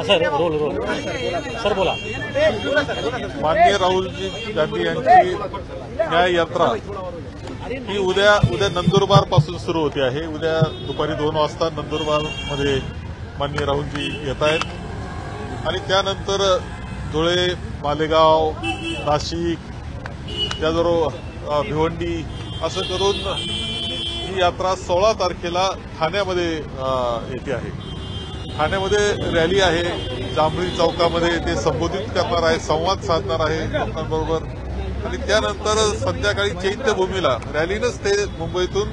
Sir role sir बोला। माननीय राहुलजी गांधी यांची न्याय यात्रा ही उद्या नंदुरबार पासून सुरू होते आहे। उद्या दुपारी 2 वाजता नंदुरबार मध्ये माननीय राहुलजी येत आहेत आणि त्यानंतर धुळे, मालेगाव, नाशिक, त्याचबरोबर भिवंडी असं करून ही यात्रा 16 तारखेला ठाण्यामध्ये येते आहे। ठाण्यामध्ये रॅली आहे, जांभळी चौकामध्ये ते संबोधित करणार आहे, संवाद साधणार आहे लोकांबरोबर आणि त्यानंतर संध्याकाळी चैत्यभूमीला रॅलीनंच ते मुंबईतून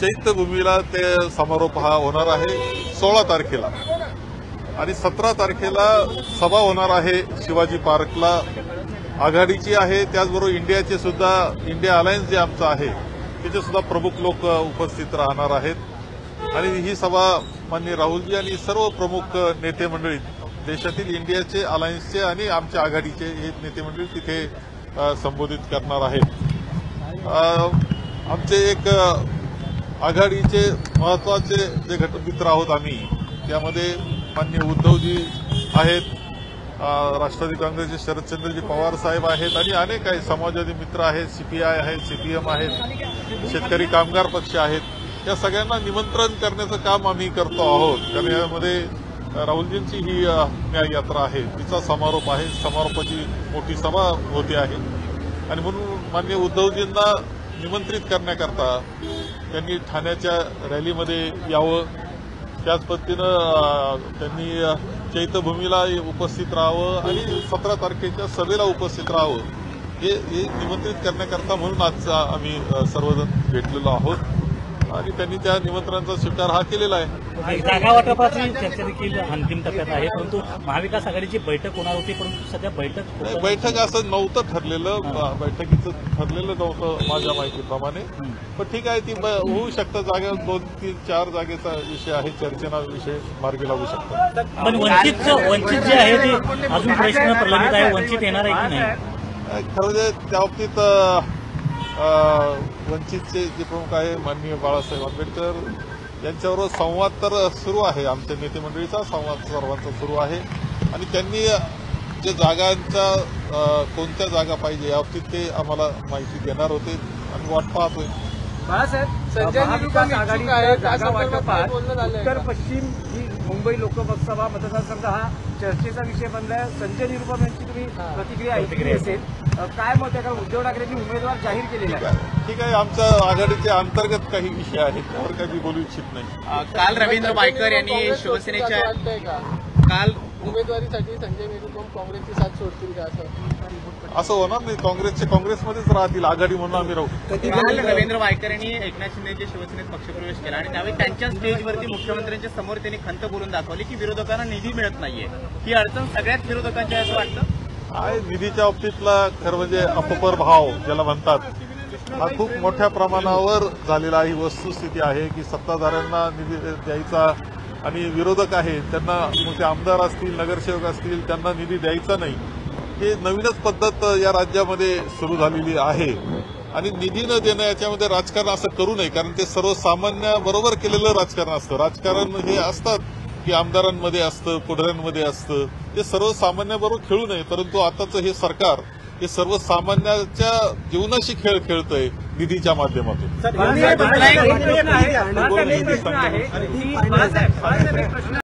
चैत्यभूमीला ते समारोप हा होणार आहे 16 तारखेला आणि 17 तारखेला सभा होणार आहे शिवाजी पार्कला। आघाडीची आहे, त्याचबरोबर इंडियाचे सुद्धा इंडिया अलायन्स जे आमचं आहे त्याचे सुद्धा प्रमुख लोक उपस्थित राहणार आहेत आणि ही सभा माननीय राहुलजी आणि सर्व प्रमुख नेते मंडळी देशातील इंडियाचे, अलायन्सचे आणि आमच्या आघाडीचे हे नेते मंडळी तिथे संबोधित करणार आहेत। आमचे एक आघाडीचे महत्वाचे जे घटकमित्र आहोत आम्ही, त्यामध्ये माननीय उद्धवजी आहेत, राष्ट्रवादी काँग्रेसचे शरदचंद्रजी पवार साहेब आहेत आणि अनेक काही समाजवादी मित्र आहेत, सीपीआय आहेत, सीपीएम आहेत, शेतकरी कामगार पक्ष आहेत। या सगळ्यांना निमंत्रण करण्याचं काम आम्ही करतो आहोत कारण यामध्ये राहुलजींची ही न्याय यात्रा आहे, तिचा समारोप आहे, समारोपाची मोठी सभा होते आहे आणि म्हणून माननीय उद्धवजींना निमंत्रित करण्याकरता त्यांनी ठाण्याच्या रॅलीमध्ये यावं, त्याच पद्धतीनं त्यांनी चैत्यभूमीला उपस्थित राहावं आणि 17 तारखेच्या सभेला उपस्थित राहावं हे निमंत्रित करण्याकरता म्हणून आज आम्ही सर्वजण भेटलेलो आहोत आणि त्यांनी त्या निमंत्रणाचा स्वीकार हा केलेला आहे। जागा वाटपाची चर्चा देखील अंतिम टप्प्यात आहे, परंतु महाविकास आघाडीची बैठक होणार होती, परंतु सध्या बैठक असं नव्हतं ठरलेलं, बैठकीचं ठरलेलं नव्हतं माझ्या माहितीप्रमाणे, पण ठीक आहे ती होऊ शकतं। जागा 2-3-4 जागेचा विषय आहे, चर्चेचा विषय मार्गी लागू शकतो। पण वंचित जे आहे ते अजून प्रश्न प्रलंबित आहे, वंचित येणार आहे की नाही? खरं म्हणजे त्या बाबतीत वंचितचे जे प्रमुख आहे माननीय बाळासाहेब आंबेडकर यांच्याबरोबर संवाद तर सुरू आहे, आमच्या नेते मंडळीचा संवाद सर्वांचा सुरू आहे आणि त्यांनी जे जागांच्या कोणत्या जागा पाहिजे याबाबतीत ते आम्हाला माहिती देणार होते आणि वाट पाहतोय। बाळासाहेब, महाविकास आघाडीच्या जागा वाटपात उत्तर पश्चिम ही मुंबई लोकसभा मतदारसंघ हा चर्चेचा विषय बनलाय। संजय निरुपम यांची तुम्ही प्रतिक्रिया ऐकली असेल, काय मत आहे? कारण उद्धव ठाकरेंनी उमेदवार जाहीर केलेला आहे। ठीक आहे, आमच्या आघाडीचे अंतर्गत काही विषय आहेत त्यावर काही बोलू इच्छित नाही। काल रवींद्र वायकर यांनी शिवसेनेच्या काल उमेदवारीसाठी संजय निरुपम काँग्रेसची साथ सोडतील का असं होणार नाही, काँग्रेसमध्येच राहतील, आघाडी म्हणून आम्ही राहू। काल रवींद्र वायकर यांनी एकनाथ शिंदेच्या शिवसेनेत पक्षप्रवेश केला आणि त्यावेळी त्यांच्या स्टेजवरती मुख्यमंत्र्यांच्या समोर त्यांनी खंत बोलून दाखवली की विरोधकांना निधी मिळत नाहीये। ही अडचण सगळ्याच विरोधकांची असं वाटतं। निधीच्या बाबतीतला खरं म्हणजे अपपर भाव ज्याला म्हणतात हा खूप मोठ्या प्रमाणावर झालेला ही वस्तुस्थिती आहे की सत्ताधाऱ्यांना निधी द्यायचा आणि विरोधक आहे त्यांना मोठे आमदार असतील, नगरसेवक असतील, त्यांना निधी द्यायचा नाही, हे नवीनच पद्धत या राज्यामध्ये सुरू झालेली आहे आणि निधी न देणं याच्यामध्ये राजकारण असं करू नये कारण ते सर्वसामान्याबरोबर केलेलं राजकारण असतं। राजकारण हे असतात की आमदारांमध्ये असतं, पुढाऱ्यांमध्ये असतं, ते सर्वसामान्याबरोबर खेळू नये, परंतु आताचं हे सरकार हे सर्वसामान्याच्या जीवनाशी खेळ खेळतंय निधीच्या माध्यमातून।